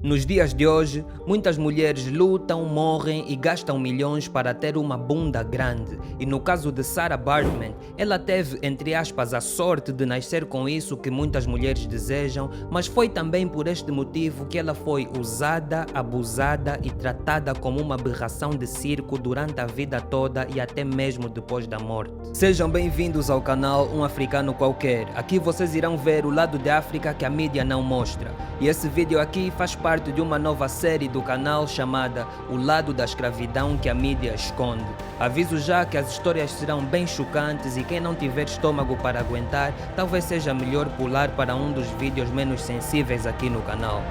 Nos dias de hoje, muitas mulheres lutam, morrem e gastam milhões para ter uma bunda grande. E no caso de Sarah Baartman, ela teve, entre aspas, a sorte de nascer com isso que muitas mulheres desejam, mas foi também por este motivo que ela foi usada, abusada e tratada como uma aberração de circo durante a vida toda e até mesmo depois da morte. Sejam bem-vindos ao canal Um Africano Qualquer. Aqui vocês irão ver o lado da África que a mídia não mostra. E esse vídeo aqui faz parte de uma nova série do canal chamada O Lado da Escravidão que a mídia esconde. Aviso já que as histórias serão bem chocantes e quem não tiver estômago para aguentar, talvez seja melhor pular para um dos vídeos menos sensíveis aqui no canal.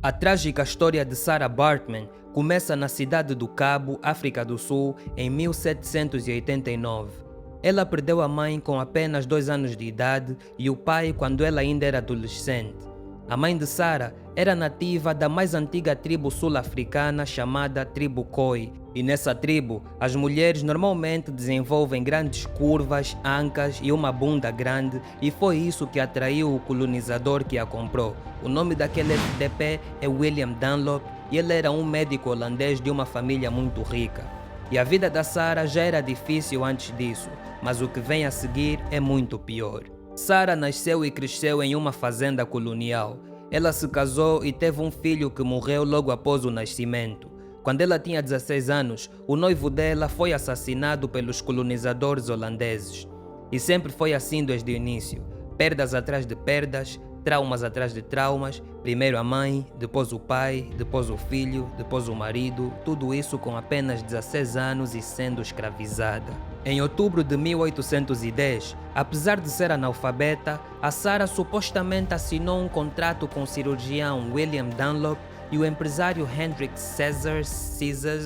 A trágica história de Sarah Baartman começa na cidade do Cabo, África do Sul, em 1789. Ela perdeu a mãe com apenas 2 anos de idade e o pai quando ela ainda era adolescente. A mãe de Sarah era nativa da mais antiga tribo sul-africana chamada tribo Khoi, e nessa tribo as mulheres normalmente desenvolvem grandes curvas, ancas e uma bunda grande, e foi isso que atraiu o colonizador que a comprou. O nome daquele FDP é William Dunlop e ele era um médico holandês de uma família muito rica. E a vida da Sarah já era difícil antes disso, mas o que vem a seguir é muito pior. Sarah nasceu e cresceu em uma fazenda colonial. Ela se casou e teve um filho que morreu logo após o nascimento. Quando ela tinha 16 anos, o noivo dela foi assassinado pelos colonizadores holandeses. E sempre foi assim desde o início, perdas atrás de perdas, traumas atrás de traumas, primeiro a mãe, depois o pai, depois o filho, depois o marido, tudo isso com apenas 16 anos e sendo escravizada. Em outubro de 1810, apesar de ser analfabeta, a Sarah supostamente assinou um contrato com o cirurgião William Dunlop e o empresário Hendrik Caesar,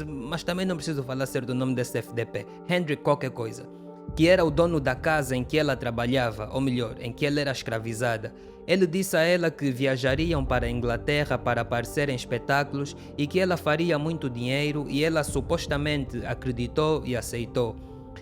mas também não preciso falar certo o nome desse FDP, Hendrik qualquer coisa, que era o dono da casa em que ela trabalhava, ou melhor, em que ela era escravizada. Ele disse a ela que viajariam para a Inglaterra para aparecer em espetáculos e que ela faria muito dinheiro, e ela supostamente acreditou e aceitou.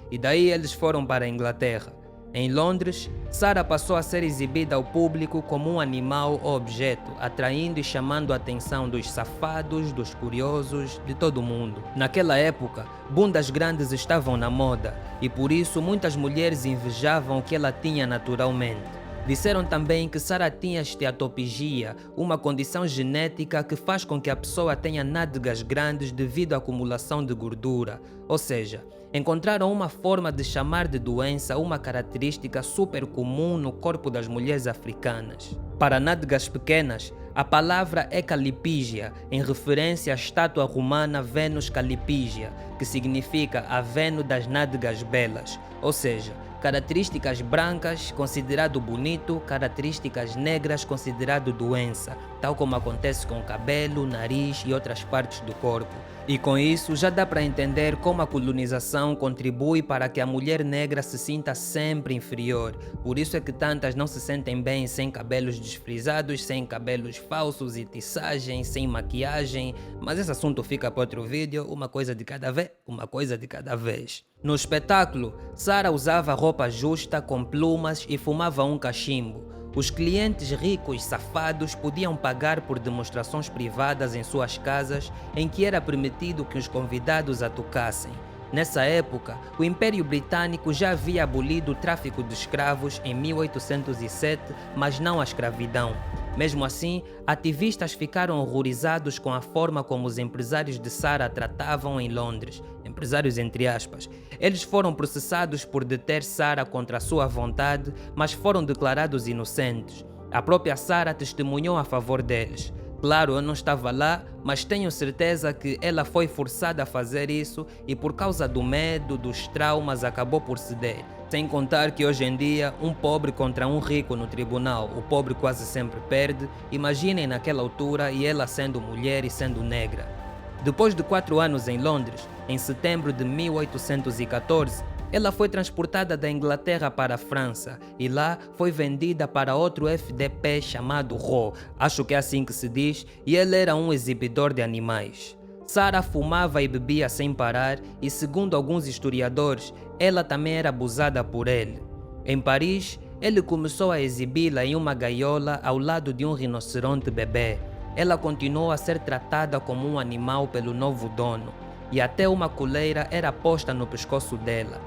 E daí eles foram para a Inglaterra. Em Londres, Sarah passou a ser exibida ao público como um animal ou objeto, atraindo e chamando a atenção dos safados, dos curiosos, de todo mundo. Naquela época, bundas grandes estavam na moda e por isso muitas mulheres invejavam o que ela tinha naturalmente. Disseram também que Sarah tinha esteatopigia, uma condição genética que faz com que a pessoa tenha nádegas grandes devido à acumulação de gordura. Ou seja, encontraram uma forma de chamar de doença uma característica super comum no corpo das mulheres africanas. Para nádegas pequenas, a palavra é calipígia, em referência à estátua romana Vênus Calipígia, que significa a Vênus das nádegas belas, ou seja, características brancas considerado bonito, características negras considerado doença, tal como acontece com o cabelo, nariz e outras partes do corpo. E com isso já dá para entender como a colonização contribui para que a mulher negra se sinta sempre inferior. Por isso é que tantas não se sentem bem sem cabelos desfrisados, sem cabelos falsos e tiçagem, sem maquiagem. Mas esse assunto fica para outro vídeo, uma coisa de cada vez. No espetáculo, Sarah usava roupa justa com plumas e fumava um cachimbo. Os clientes ricos safados podiam pagar por demonstrações privadas em suas casas em que era permitido que os convidados a tocassem. Nessa época, o Império Britânico já havia abolido o tráfico de escravos em 1807, mas não a escravidão. Mesmo assim, ativistas ficaram horrorizados com a forma como os empresários de Sarah tratavam em Londres. Empresários entre aspas. Eles foram processados por deter Sarah contra a sua vontade, mas foram declarados inocentes. A própria Sarah testemunhou a favor deles. Claro, eu não estava lá, mas tenho certeza que ela foi forçada a fazer isso e por causa do medo, dos traumas, acabou por ceder. Sem contar que hoje em dia, um pobre contra um rico no tribunal, o pobre quase sempre perde. Imaginem naquela altura e ela sendo mulher e sendo negra. Depois de 4 anos em Londres, em setembro de 1814, ela foi transportada da Inglaterra para a França e lá foi vendida para outro FDP chamado Ro, acho que é assim que se diz, e ele era um exibidor de animais. Sarah fumava e bebia sem parar e, segundo alguns historiadores, ela também era abusada por ele. Em Paris, ele começou a exibi-la em uma gaiola ao lado de um rinoceronte bebê. Ela continuou a ser tratada como um animal pelo novo dono, e até uma coleira era posta no pescoço dela.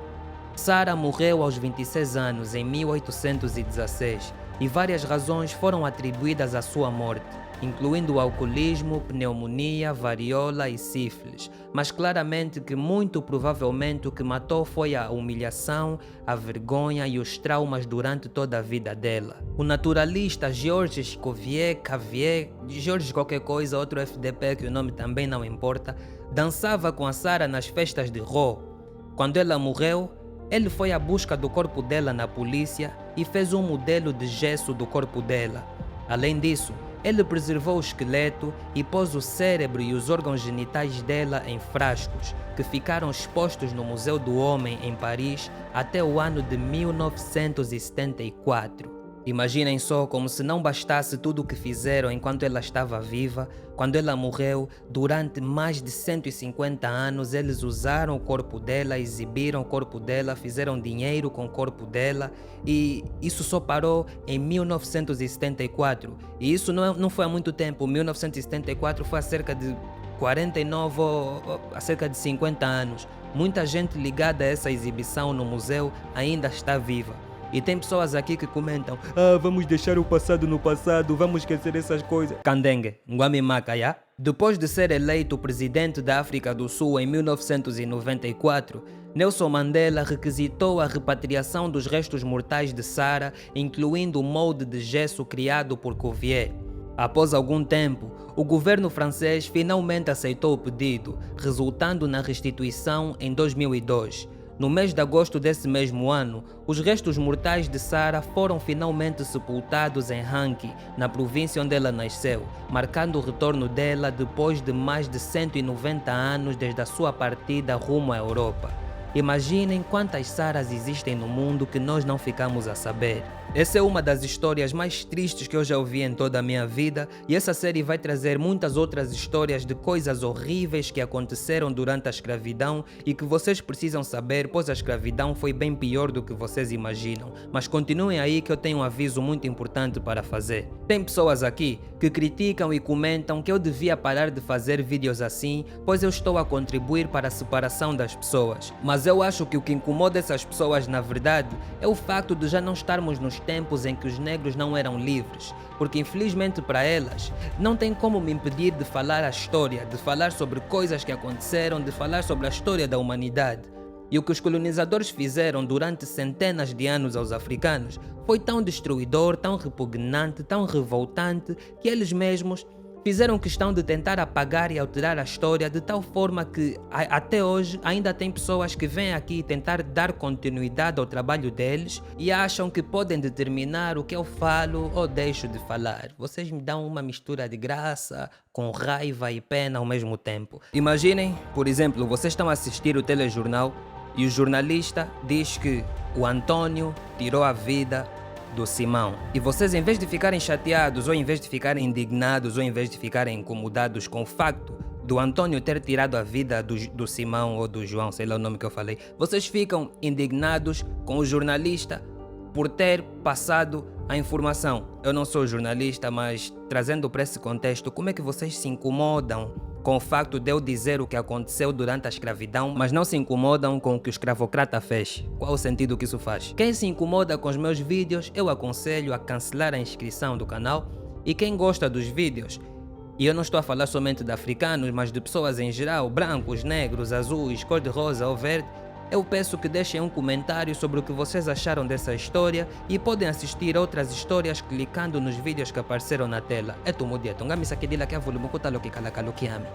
Sarah morreu aos 26 anos em 1816 e várias razões foram atribuídas à sua morte, incluindo o alcoolismo, pneumonia, varíola e sífilis, mas claramente que muito provavelmente o que matou foi a humilhação, a vergonha e os traumas durante toda a vida dela. O naturalista Georges Cuvier, Georges qualquer coisa, outro FDP que o nome também não importa, dançava com a Sarah nas festas de Roe. Quando ela morreu, ele foi à busca do corpo dela na polícia e fez um modelo de gesso do corpo dela. Além disso, ele preservou o esqueleto e pôs o cérebro e os órgãos genitais dela em frascos, que ficaram expostos no Museu do Homem em Paris até o ano de 1974. Imaginem só, como se não bastasse tudo o que fizeram enquanto ela estava viva, quando ela morreu, durante mais de 150 anos, eles usaram o corpo dela, exibiram o corpo dela, fizeram dinheiro com o corpo dela, e isso só parou em 1974. E isso não foi há muito tempo. 1974 foi há cerca de 49 ou há cerca de 50 anos. Muita gente ligada a essa exibição no museu ainda está viva. E tem pessoas aqui que comentam: vamos deixar o passado no passado, vamos esquecer essas coisas. Kandengue, Ngwami Makaya. Depois de ser eleito presidente da África do Sul em 1994, Nelson Mandela requisitou a repatriação dos restos mortais de Sarah, incluindo o molde de gesso criado por Cuvier. Após algum tempo, o governo francês finalmente aceitou o pedido, resultando na restituição em 2002. No mês de agosto desse mesmo ano, os restos mortais de Sarah foram finalmente sepultados em Hanki, na província onde ela nasceu, marcando o retorno dela depois de mais de 190 anos desde a sua partida rumo à Europa. Imaginem quantas Sarahs existem no mundo que nós não ficamos a saber. Essa é uma das histórias mais tristes que eu já ouvi em toda a minha vida, e essa série vai trazer muitas outras histórias de coisas horríveis que aconteceram durante a escravidão e que vocês precisam saber, pois a escravidão foi bem pior do que vocês imaginam. Mas continuem aí que eu tenho um aviso muito importante para fazer. Tem pessoas aqui que criticam e comentam que eu devia parar de fazer vídeos assim, pois eu estou a contribuir para a separação das pessoas. Mas eu acho que o que incomoda essas pessoas na verdade é o facto de já não estarmos nos tempos em que os negros não eram livres, porque infelizmente para elas não tem como me impedir de falar a história, de falar sobre coisas que aconteceram, de falar sobre a história da humanidade. E o que os colonizadores fizeram durante centenas de anos aos africanos foi tão destruidor, tão repugnante, tão revoltante, que eles mesmos fizeram questão de tentar apagar e alterar a história de tal forma que até hoje ainda tem pessoas que vêm aqui tentar dar continuidade ao trabalho deles e acham que podem determinar o que eu falo ou deixo de falar. Vocês me dão uma mistura de graça com raiva e pena ao mesmo tempo. Imaginem, por exemplo, vocês estão a assistir o telejornal e o jornalista diz que o Antônio tirou a vida do Simão. E vocês, em vez de ficarem chateados, ou em vez de ficarem indignados, ou em vez de ficarem incomodados com o facto do Antônio ter tirado a vida do Simão ou do João, sei lá o nome que eu falei, vocês ficam indignados com o jornalista por ter passado a informação. Eu não sou jornalista, mas trazendo para esse contexto, como é que vocês se incomodam com o facto de eu dizer o que aconteceu durante a escravidão, mas não se incomodam com o que o escravocrata fez? Qual o sentido que isso faz? Quem se incomoda com os meus vídeos, eu aconselho a cancelar a inscrição do canal, e quem gosta dos vídeos, e eu não estou a falar somente de africanos, mas de pessoas em geral, brancos, negros, azuis, cor-de-rosa ou verde, eu peço que deixem um comentário sobre o que vocês acharam dessa história e podem assistir outras histórias clicando nos vídeos que apareceram na tela. É tudo dia, tungami sakidila que volume kutalo que kalakalo kiame.